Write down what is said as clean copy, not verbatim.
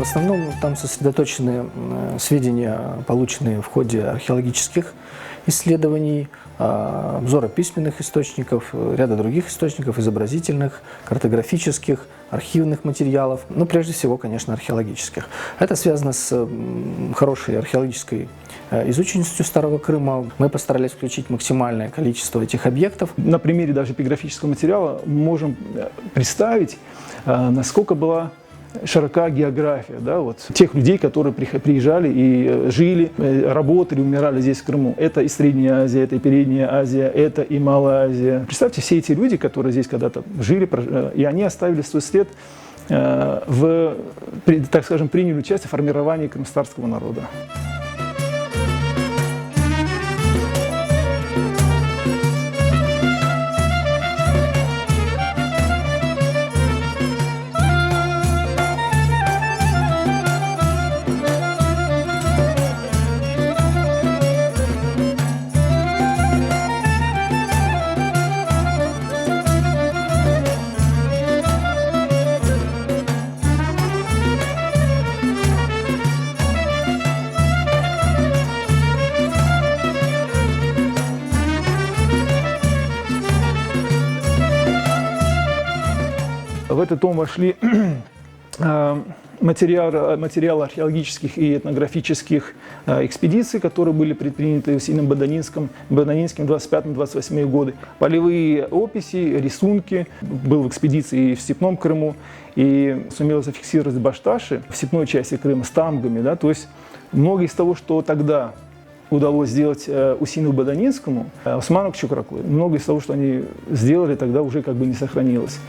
В основном там сосредоточены сведения, полученные в ходе археологических исследований, обзора письменных источников, ряда других источников, изобразительных, картографических, архивных материалов, но прежде всего, конечно, археологических. Это связано с хорошей археологической изученностью Старого Крыма. Мы постарались включить максимальное количество этих объектов. На примере даже эпиграфического материала можем представить, насколько была широка география, да, вот, тех людей, которые приезжали и жили, работали, умирали здесь, в Крыму. Это и Средняя Азия, это и Передняя Азия, это и Малая Азия. Представьте, все эти люди, которые здесь когда-то жили, и они оставили свой след, так скажем, приняли участие в формировании крымстарского народа. В этот том вошли материалы археологических и этнографических экспедиций, которые были предприняты в Синем-Баданинском 25-28 годы. Полевые описи, рисунки. Был в экспедиции в Степном Крыму и сумел зафиксировать башташи в степной части Крыма с тамгами. Да, то есть многое из того, что тогда удалось сделать Усину-Баданинскому, Осману Кчукраклы, многое из того, что они сделали, тогда уже как бы не сохранилось.